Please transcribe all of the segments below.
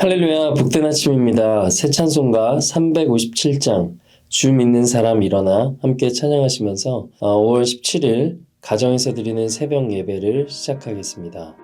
할렐루야, 복된 아침입니다. 새 찬송가 357장 주 믿는 사람 일어나 함께 찬양하시면서 5월 17일 가정에서 드리는 새벽 예배를 시작하겠습니다.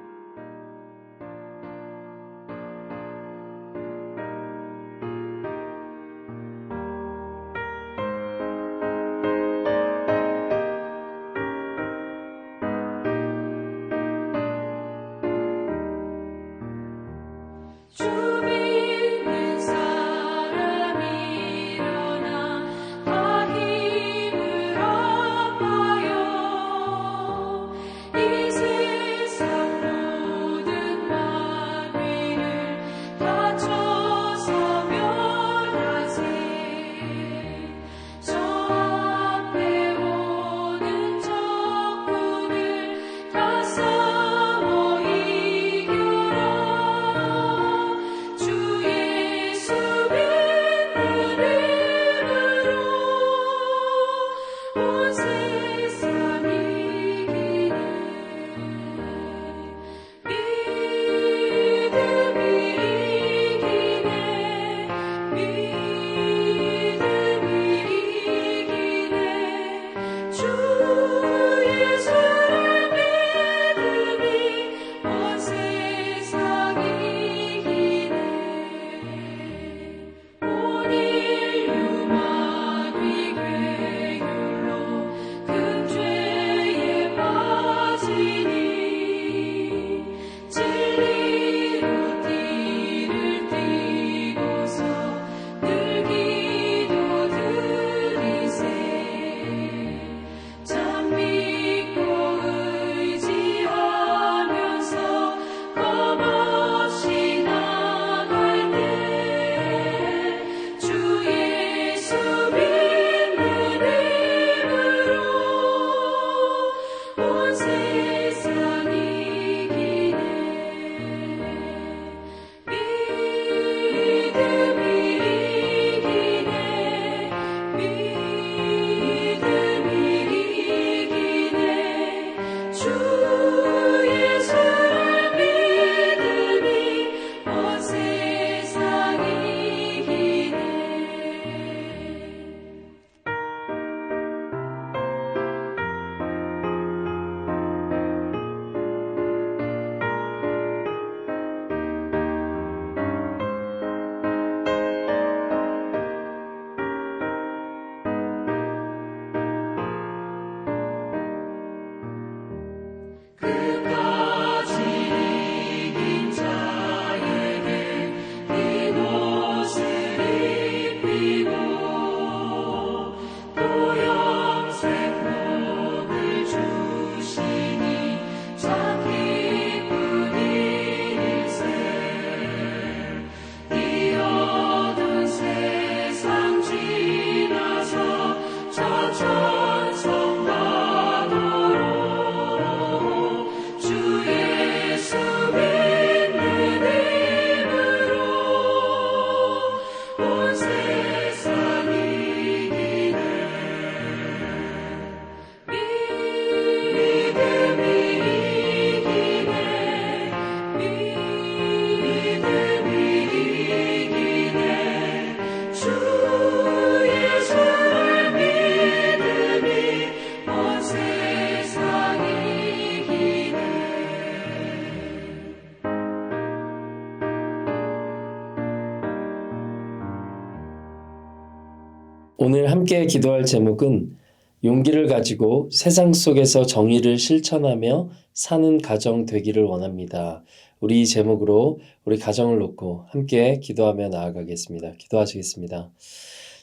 오늘 함께 기도할 제목은 용기를 가지고 세상 속에서 정의를 실천하며 사는 가정 되기를 원합니다. 우리 이 제목으로 우리 가정을 놓고 함께 기도하며 나아가겠습니다. 기도하시겠습니다.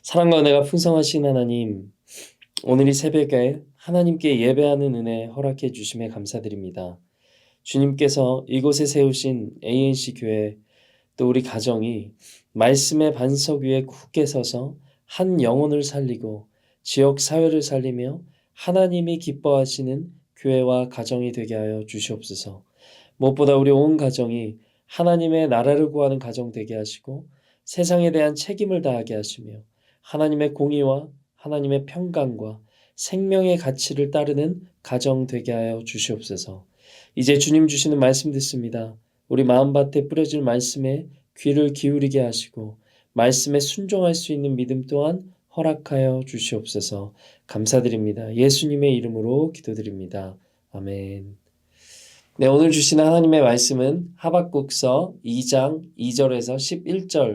사랑과 은혜가 풍성하신 하나님, 오늘 이 새벽에 하나님께 예배하는 은혜 허락해 주심에 감사드립니다. 주님께서 이곳에 세우신 ANC 교회 또 우리 가정이 말씀의 반석 위에 굳게 서서 한 영혼을 살리고 지역 사회를 살리며 하나님이 기뻐하시는 교회와 가정이 되게 하여 주시옵소서. 무엇보다 우리 온 가정이 하나님의 나라를 구하는 가정 되게 하시고 세상에 대한 책임을 다하게 하시며 하나님의 공의와 하나님의 평강과 생명의 가치를 따르는 가정 되게 하여 주시옵소서. 이제 주님 주시는 말씀 듣습니다. 우리 마음밭에 뿌려질 말씀에 귀를 기울이게 하시고 말씀에 순종할 수 있는 믿음 또한 허락하여 주시옵소서. 감사드립니다. 예수님의 이름으로 기도드립니다. 아멘. 네, 오늘 주신 하나님의 말씀은 하박국서 2장 2절에서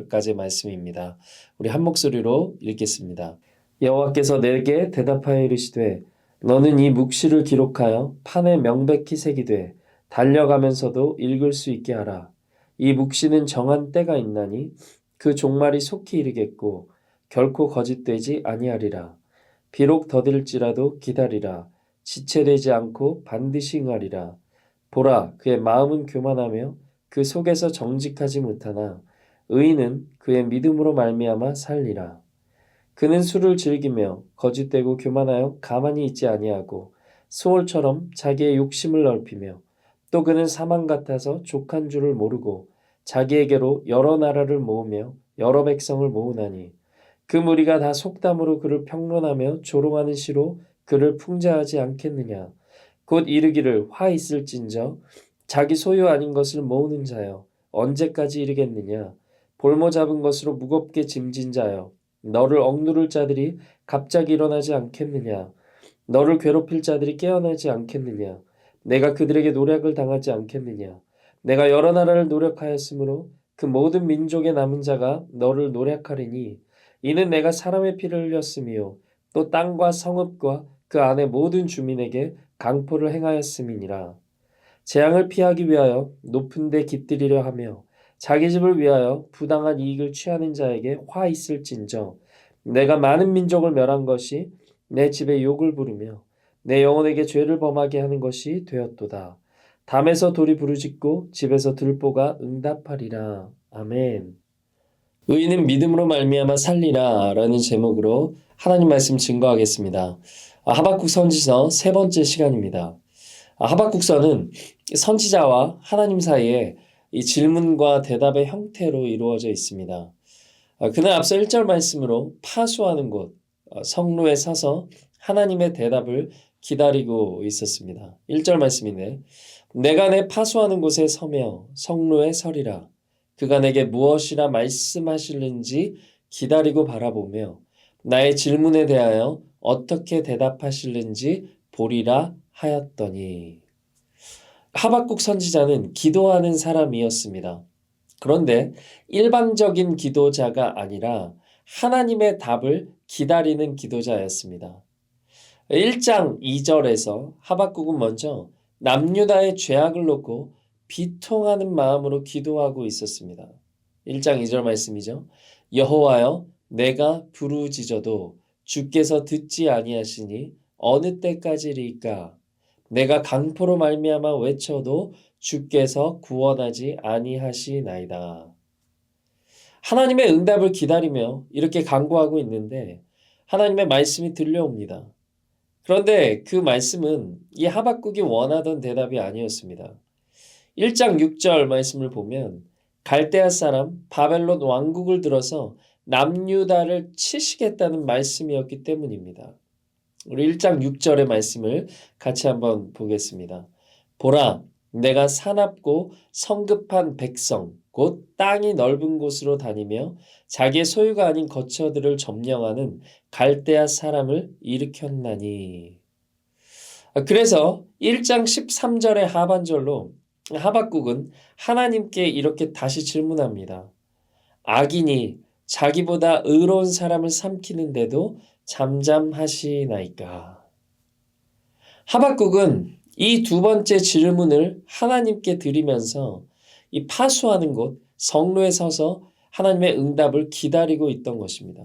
11절까지의 말씀입니다. 우리 한 목소리로 읽겠습니다. 여호와께서 내게 대답하여 이르시되 너는 이 묵시를 기록하여 판에 명백히 새기되 달려가면서도 읽을 수 있게 하라. 이 묵시는 정한 때가 있나니 그 종말이 속히 이르겠고 결코 거짓되지 아니하리라. 비록 더딜지라도 기다리라. 지체되지 않고 반드시 응하리라. 보라, 그의 마음은 교만하며 그 속에서 정직하지 못하나 의인은 그의 믿음으로 말미암아 살리라. 그는 술을 즐기며 거짓되고 교만하여 가만히 있지 아니하고 소홀처럼 자기의 욕심을 넓히며 또 그는 사망 같아서 족한 줄을 모르고 자기에게로 여러 나라를 모으며 여러 백성을 모으나니 그 무리가 다 속담으로 그를 평론하며 조롱하는 시로 그를 풍자하지 않겠느냐. 곧 이르기를 화 있을진저 자기 소유 아닌 것을 모으는 자여 언제까지 이르겠느냐. 볼모 잡은 것으로 무겁게 짐진 자여 너를 억누를 자들이 갑자기 일어나지 않겠느냐. 너를 괴롭힐 자들이 깨어나지 않겠느냐. 내가 그들에게 노략을 당하지 않겠느냐. 내가 여러 나라를 노력하였으므로 그 모든 민족의 남은 자가 너를 노략하리니 이는 내가 사람의 피를 흘렸으며 또 땅과 성읍과 그 안의 모든 주민에게 강포를 행하였음이니라. 재앙을 피하기 위하여 높은 데 깃들이려 하며 자기 집을 위하여 부당한 이익을 취하는 자에게 화 있을진저 내가 많은 민족을 멸한 것이 내 집에 욕을 부르며 내 영혼에게 죄를 범하게 하는 것이 되었도다. 담에서 돌이 부르짖고 집에서 들보가 응답하리라. 아멘. 의인은 믿음으로 말미암아 살리라 라는 제목으로 하나님 말씀 증거하겠습니다. 하박국 선지서 세 번째 시간입니다. 하박국서는 선지자와 하나님 사이에 이 질문과 대답의 형태로 이루어져 있습니다. 그는 앞서 1절 말씀으로 파수하는 곳 성루에 서서 하나님의 대답을 기다리고 있었습니다. 1절 말씀인데 내가 내 파수하는 곳에 서며 성루에 서리라. 그가 내게 무엇이라 말씀하실는지 기다리고 바라보며 나의 질문에 대하여 어떻게 대답하실는지 보리라 하였더니. 하박국 선지자는 기도하는 사람이었습니다. 그런데 일반적인 기도자가 아니라 하나님의 답을 기다리는 기도자였습니다. 1장 2절에서 하박국은 먼저 남유다의 죄악을 놓고 비통하는 마음으로 기도하고 있었습니다. 1장 2절 말씀이죠. 여호와여 내가 부르짖어도 주께서 듣지 아니하시니 어느 때까지리까? 내가 강포로 말미암아 외쳐도 주께서 구원하지 아니하시나이다. 하나님의 응답을 기다리며 이렇게 간구하고 있는데 하나님의 말씀이 들려옵니다. 그런데 그 말씀은 이 하박국이 원하던 대답이 아니었습니다. 1장 6절 말씀을 보면 갈대아 사람 바벨론 왕국을 들어서 남유다를 치시겠다는 말씀이었기 때문입니다. 우리 1장 6절의 말씀을 같이 한번 보겠습니다. 보라, 내가 사납고 성급한 백성, 곧 땅이 넓은 곳으로 다니며 자기의 소유가 아닌 거처들을 점령하는 갈대아 사람을 일으켰나니. 그래서 1장 13절의 하반절로 하박국은 하나님께 이렇게 다시 질문합니다. 악인이 자기보다 의로운 사람을 삼키는데도 잠잠하시나이까. 하박국은 이 두 번째 질문을 하나님께 드리면서 이 파수하는 곳 성루에 서서 하나님의 응답을 기다리고 있던 것입니다.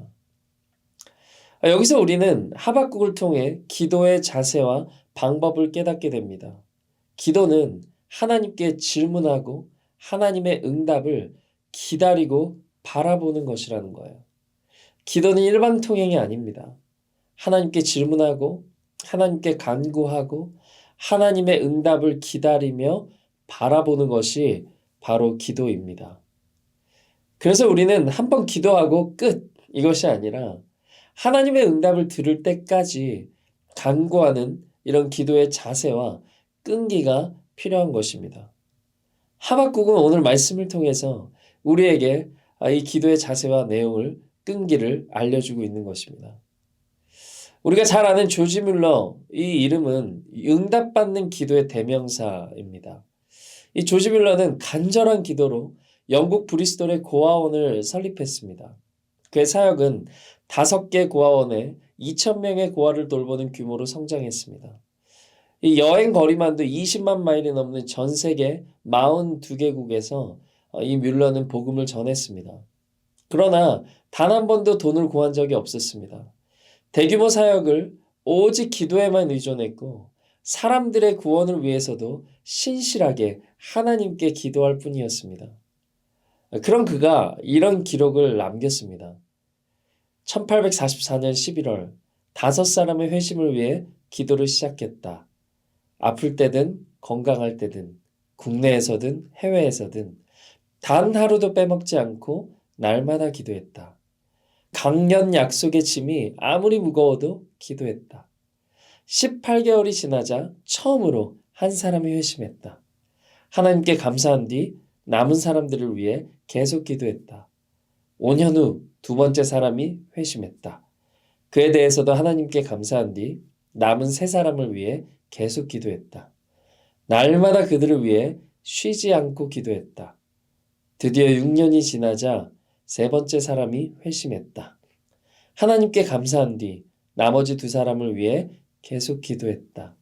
여기서 우리는 하박국을 통해 기도의 자세와 방법을 깨닫게 됩니다. 기도는 하나님께 질문하고 하나님의 응답을 기다리고 바라보는 것이라는 거예요. 기도는 일방통행이 아닙니다. 하나님께 질문하고 하나님께 간구하고 하나님의 응답을 기다리며 바라보는 것이 바로 기도입니다. 그래서 우리는 한번 기도하고 끝 이것이 아니라 하나님의 응답을 들을 때까지 간구하는 이런 기도의 자세와 끈기가 필요한 것입니다. 하박국은 오늘 말씀을 통해서 우리에게 이 기도의 자세와 내용을 끈기를 알려주고 있는 것입니다. 우리가 잘 아는 조지 뮬러, 이 이름은 응답받는 기도의 대명사입니다. 이 조지 뮬러는 간절한 기도로 영국 브리스톨의 고아원을 설립했습니다. 그의 사역은 5개 고아원에 2,000명의 고아를 돌보는 규모로 성장했습니다. 이 여행 거리만도 20만 마일이 넘는 전 세계 42개국에서 이 뮬러는 복음을 전했습니다. 그러나 단 한 번도 돈을 구한 적이 없었습니다. 대규모 사역을 오직 기도에만 의존했고 사람들의 구원을 위해서도 신실하게 하나님께 기도할 뿐이었습니다. 그런 그가 이런 기록을 남겼습니다. 1844년 11월 5사람의 회심을 위해 기도를 시작했다. 아플 때든 건강할 때든 국내에서든 해외에서든 단 하루도 빼먹지 않고 날마다 기도했다. 강년 약속의 짐이 아무리 무거워도 기도했다. 18개월이 지나자 처음으로 한 사람이 회심했다. 하나님께 감사한 뒤 남은 사람들을 위해 계속 기도했다. 5년 후 2번째 사람이 회심했다. 그에 대해서도 하나님께 감사한 뒤 남은 3사람을 위해 계속 기도했다. 날마다 그들을 위해 쉬지 않고 기도했다. 드디어 6년이 지나자 3번째 사람이 회심했다. 하나님께 감사한 뒤 나머지 2사람을 위해 계속 기도했다.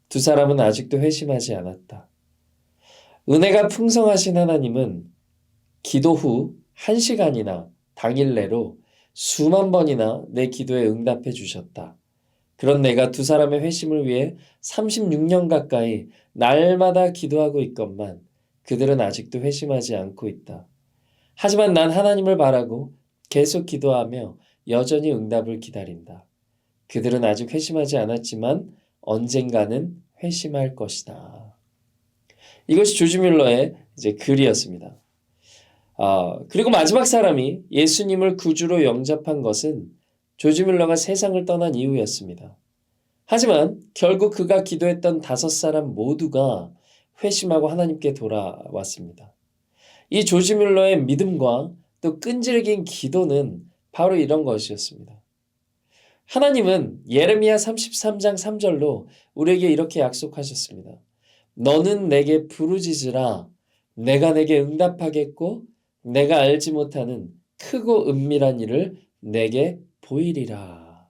2사람은 아직도 회심하지 않았다. 은혜가 풍성하신 하나님은 기도 후 1시간이나 당일 내로 수만 번이나 내 기도에 응답해 주셨다. 그런 내가 2사람의 회심을 위해 36년 가까이 날마다 기도하고 있건만 그들은 아직도 회심하지 않고 있다. 하지만 난 하나님을 바라고 계속 기도하며 여전히 응답을 기다린다. 그들은 아직 회심하지 않았지만 언젠가는 회심할 것이다. 이것이 조지 뮬러의 글이었습니다. 그리고 마지막 사람이 예수님을 구주로 영접한 것은 조지 뮬러가 세상을 떠난 이후였습니다. 하지만 결국 그가 기도했던 5사람 모두가 회심하고 하나님께 돌아왔습니다. 이 조지 뮬러의 믿음과 또 끈질긴 기도는 바로 이런 것이었습니다. 하나님은 예레미야 33장 3절로 우리에게 이렇게 약속하셨습니다. 너는 내게 부르짖으라. 내가 내게 응답하겠고 내가 알지 못하는 크고 은밀한 일을 내게 보이리라.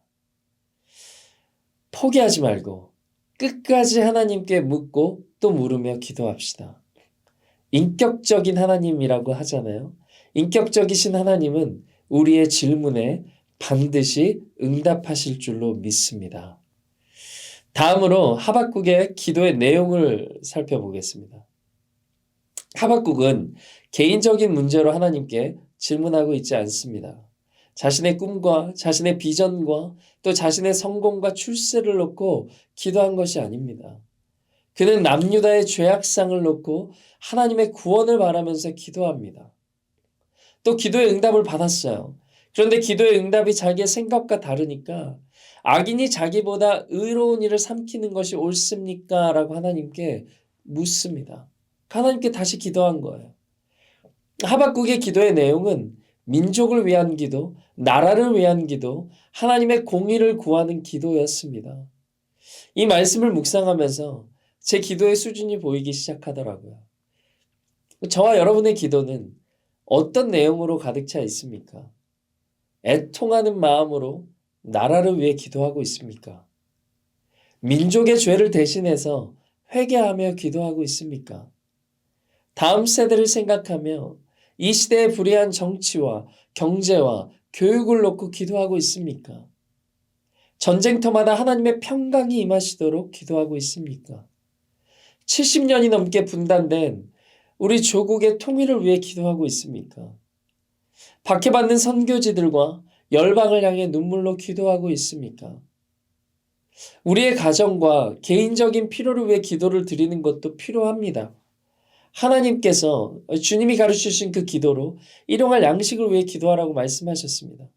포기하지 말고 끝까지 하나님께 묻고 또 물으며 기도합시다. 인격적인 하나님이라고 하잖아요. 인격적이신 하나님은 우리의 질문에 반드시 응답하실 줄로 믿습니다. 다음으로 하박국의 기도의 내용을 살펴보겠습니다. 하박국은 개인적인 문제로 하나님께 질문하고 있지 않습니다. 자신의 꿈과 자신의 비전과 또 자신의 성공과 출세를 놓고 기도한 것이 아닙니다. 그는 남유다의 죄악상을 놓고 하나님의 구원을 바라면서 기도합니다. 또 기도의 응답을 받았어요. 그런데 기도의 응답이 자기의 생각과 다르니까 악인이 자기보다 의로운 일을 삼키는 것이 옳습니까? 라고 하나님께 묻습니다. 하나님께 다시 기도한 거예요. 하박국의 기도의 내용은 민족을 위한 기도, 나라를 위한 기도, 하나님의 공의를 구하는 기도였습니다. 이 말씀을 묵상하면서 제 기도의 수준이 보이기 시작하더라고요. 저와 여러분의 기도는 어떤 내용으로 가득 차 있습니까? 애통하는 마음으로 나라를 위해 기도하고 있습니까? 민족의 죄를 대신해서 회개하며 기도하고 있습니까? 다음 세대를 생각하며 이 시대의 불의한 정치와 경제와 교육을 놓고 기도하고 있습니까? 전쟁터마다 하나님의 평강이 임하시도록 기도하고 있습니까? 70년이 넘게 분단된 우리 조국의 통일을 위해 기도하고 있습니까? 박해받는 선교지들과 열방을 향해 눈물로 기도하고 있습니까? 우리의 가정과 개인적인 필요를 위해 기도를 드리는 것도 필요합니다. 하나님께서 주님이 가르치신 그 기도로 일용할 양식을 위해 기도하라고 말씀하셨습니다.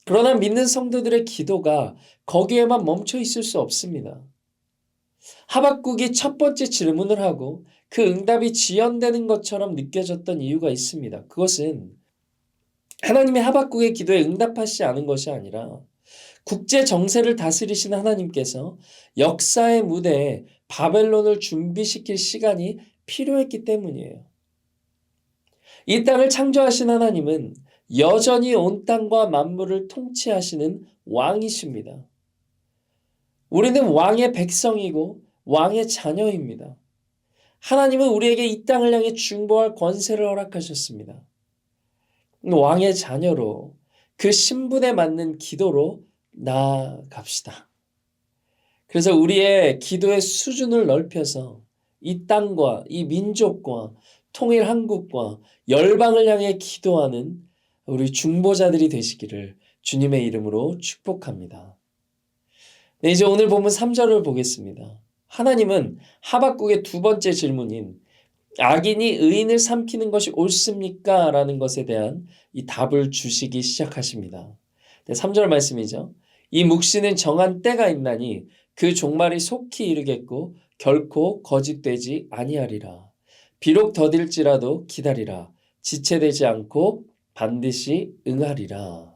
그러나 믿는 성도들의 기도가 거기에만 멈춰 있을 수 없습니다. 하박국이 첫 번째 질문을 하고 그 응답이 지연되는 것처럼 느껴졌던 이유가 있습니다. 그것은 하나님의 하박국의 기도에 응답하시지 않은 것이 아니라 국제 정세를 다스리신 하나님께서 역사의 무대에 바벨론을 준비시킬 시간이 필요했기 때문이에요. 이 땅을 창조하신 하나님은 여전히 온 땅과 만물을 통치하시는 왕이십니다. 우리는 왕의 백성이고 왕의 자녀입니다. 하나님은 우리에게 이 땅을 향해 중보할 권세를 허락하셨습니다. 왕의 자녀로 그 신분에 맞는 기도로 나아갑시다. 그래서 우리의 기도의 수준을 넓혀서 이 땅과 이 민족과 통일 한국과 열방을 향해 기도하는 우리 중보자들이 되시기를 주님의 이름으로 축복합니다. 네, 이제 오늘 본문 3절을 보겠습니다. 하나님은 하박국의 두 번째 질문인 악인이 의인을 삼키는 것이 옳습니까? 라는 것에 대한 이 답을 주시기 시작하십니다. 3절 말씀이죠. 이 묵시는 정한 때가 있나니 그 종말이 속히 이르겠고 결코 거짓되지 아니하리라. 비록 더딜지라도 기다리라. 지체되지 않고 반드시 응하리라.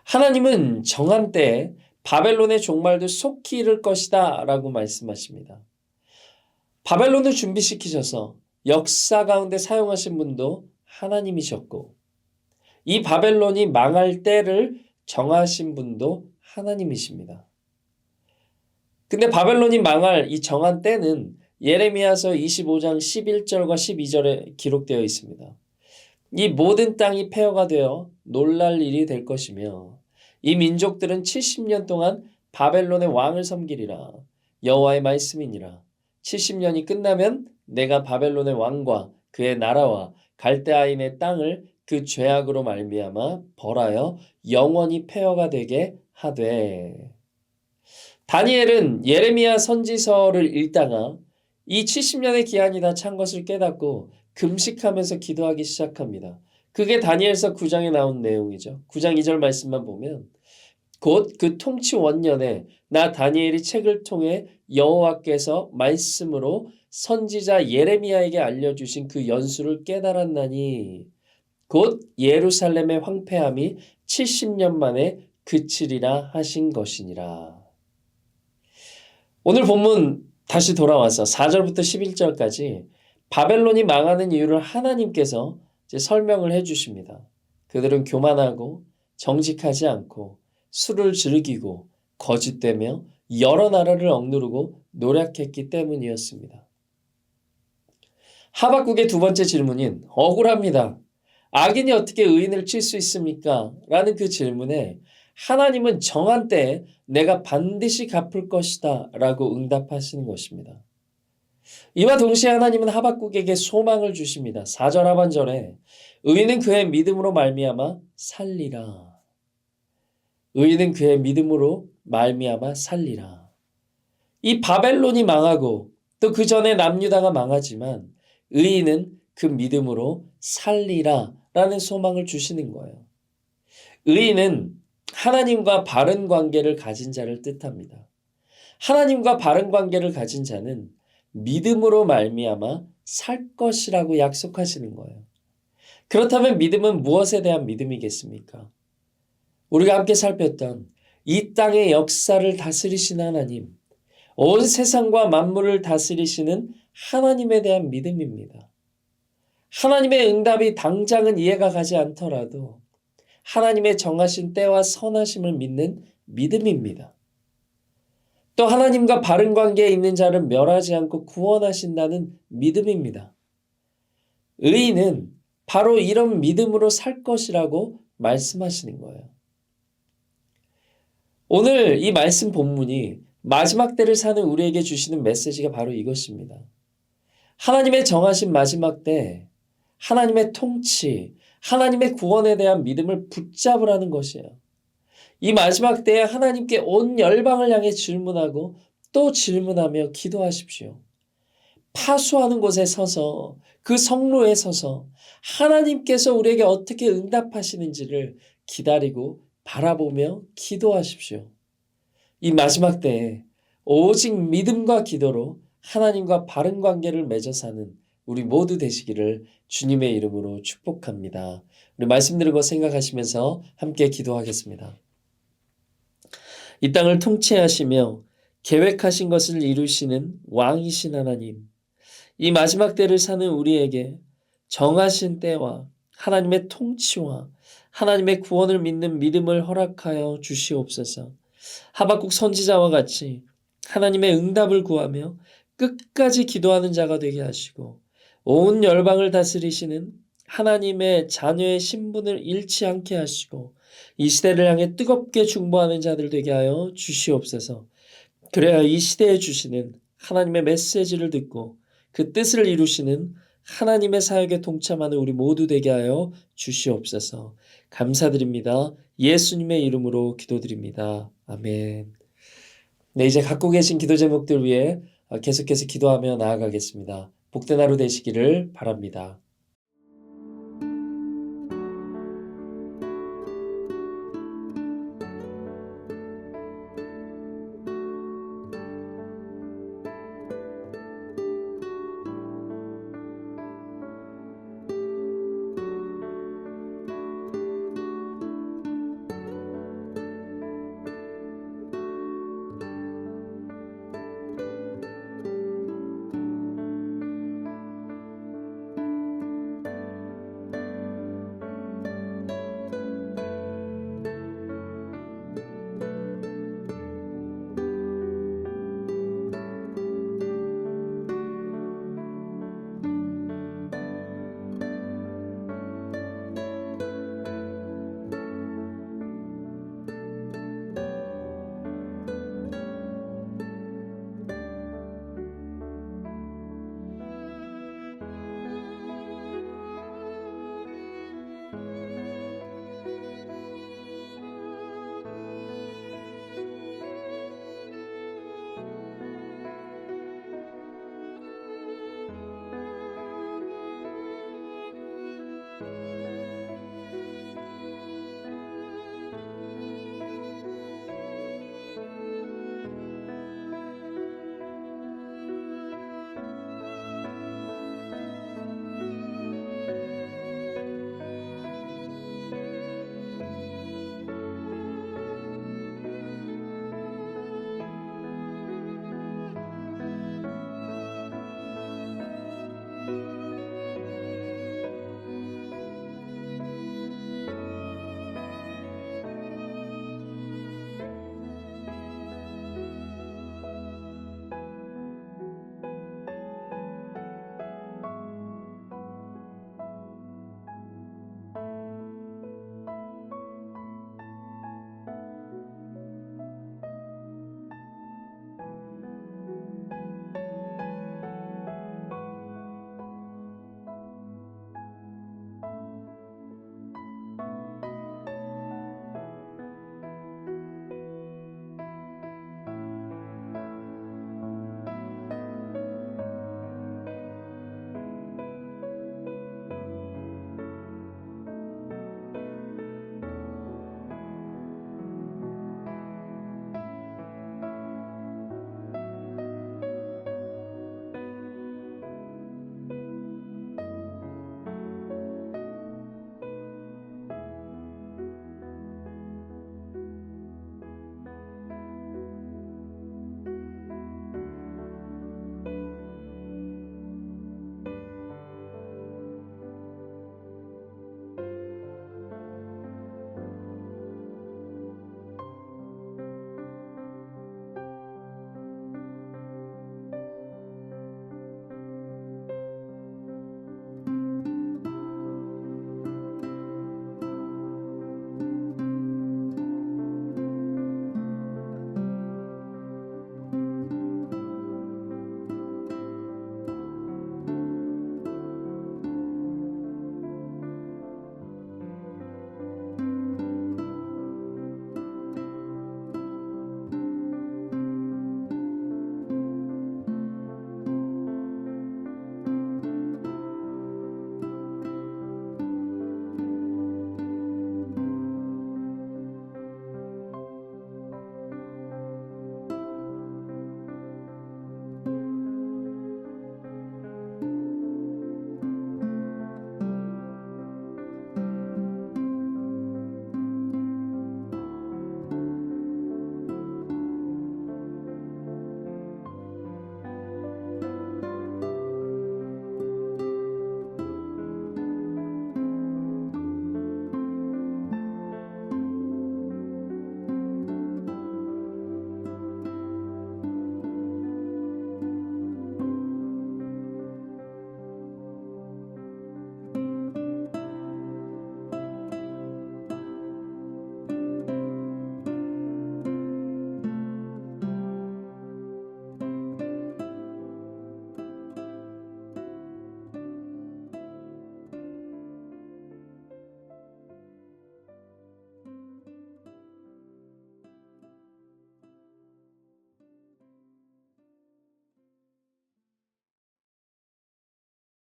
하나님은 정한 때에 바벨론의 종말도 속히 이를 것이다 라고 말씀하십니다. 바벨론을 준비시키셔서 역사 가운데 사용하신 분도 하나님이셨고 이 바벨론이 망할 때를 정하신 분도 하나님이십니다. 근데 바벨론이 망할 이 정한 때는 예레미야서 25장 11절과 12절에 기록되어 있습니다. 이 모든 땅이 폐허가 되어 놀랄 일이 될 것이며 이 민족들은 70년 동안 바벨론의 왕을 섬기리라. 여호와의 말씀이니라. 70년이 끝나면 내가 바벨론의 왕과 그의 나라와 갈대아인의 땅을 그 죄악으로 말미암아 벌하여 영원히 폐허가 되게 하되. 다니엘은 예레미야 선지서를 읽다가 이 70년의 기한이 다 찬 것을 깨닫고 금식하면서 기도하기 시작합니다. 그게 다니엘서 9장에 나온 내용이죠. 9장 2절 말씀만 보면 곧 그 통치 원년에 나 다니엘이 책을 통해 여호와께서 말씀으로 선지자 예레미야에게 알려주신 그 연수를 깨달았나니 곧 예루살렘의 황폐함이 70년 만에 그치리라 하신 것이니라. 오늘 본문 다시 돌아와서 4절부터 11절까지 바벨론이 망하는 이유를 하나님께서 이제 설명을 해주십니다. 그들은 교만하고 정직하지 않고 술을 즐기고 거짓되며 여러 나라를 억누르고 노략했기 때문이었습니다. 하박국의 두 번째 질문인 억울합니다. 악인이 어떻게 의인을 칠 수 있습니까? 라는 그 질문에 하나님은 정한 때에 내가 반드시 갚을 것이다 라고 응답하시는 것입니다. 이와 동시에 하나님은 하박국에게 소망을 주십니다. 4절 하반절에 의인은 그의 믿음으로 말미암아 살리라. 의인은 그의 믿음으로 말미암아 살리라. 이 바벨론이 망하고 또 그 전에 남유다가 망하지만 의인은 그 믿음으로 살리라 라는 소망을 주시는 거예요. 의인은 하나님과 바른 관계를 가진 자를 뜻합니다. 하나님과 바른 관계를 가진 자는 믿음으로 말미암아 살 것이라고 약속하시는 거예요. 그렇다면 믿음은 무엇에 대한 믿음이겠습니까? 우리가 함께 살폈던 이 땅의 역사를 다스리신 하나님, 온 세상과 만물을 다스리시는 하나님에 대한 믿음입니다. 하나님의 응답이 당장은 이해가 가지 않더라도 하나님의 정하신 때와 선하심을 믿는 믿음입니다. 또 하나님과 바른 관계에 있는 자를 멸하지 않고 구원하신다는 믿음입니다. 의인은 바로 이런 믿음으로 살 것이라고 말씀하시는 거예요. 오늘 이 말씀 본문이 마지막 때를 사는 우리에게 주시는 메시지가 바로 이것입니다. 하나님의 정하신 마지막 때 하나님의 통치, 하나님의 구원에 대한 믿음을 붙잡으라는 것이에요. 이 마지막 때에 하나님께 온 열방을 향해 질문하고 또 질문하며 기도하십시오. 파수하는 곳에 서서 그 성로에 서서 하나님께서 우리에게 어떻게 응답하시는지를 기다리고 바라보며 기도하십시오. 이 마지막 때에 오직 믿음과 기도로 하나님과 바른 관계를 맺어 사는 우리 모두 되시기를 주님의 이름으로 축복합니다. 우리 말씀 들은 거 생각하시면서 함께 기도하겠습니다. 이 땅을 통치하시며 계획하신 것을 이루시는 왕이신 하나님, 이 마지막 때를 사는 우리에게 정하신 때와 하나님의 통치와 하나님의 구원을 믿는 믿음을 허락하여 주시옵소서. 하박국 선지자와 같이 하나님의 응답을 구하며 끝까지 기도하는 자가 되게 하시고 온 열방을 다스리시는 하나님의 자녀의 신분을 잃지 않게 하시고 이 시대를 향해 뜨겁게 중보하는 자들 되게 하여 주시옵소서. 그래야 이 시대에 주시는 하나님의 메시지를 듣고 그 뜻을 이루시는 하나님의 사역에 동참하는 우리 모두 되게 하여 주시옵소서. 감사드립니다. 예수님의 이름으로 기도드립니다. 아멘. 네, 이제 갖고 계신 기도 제목들 위해 계속해서 기도하며 나아가겠습니다. 복된 하루 되시기를 바랍니다.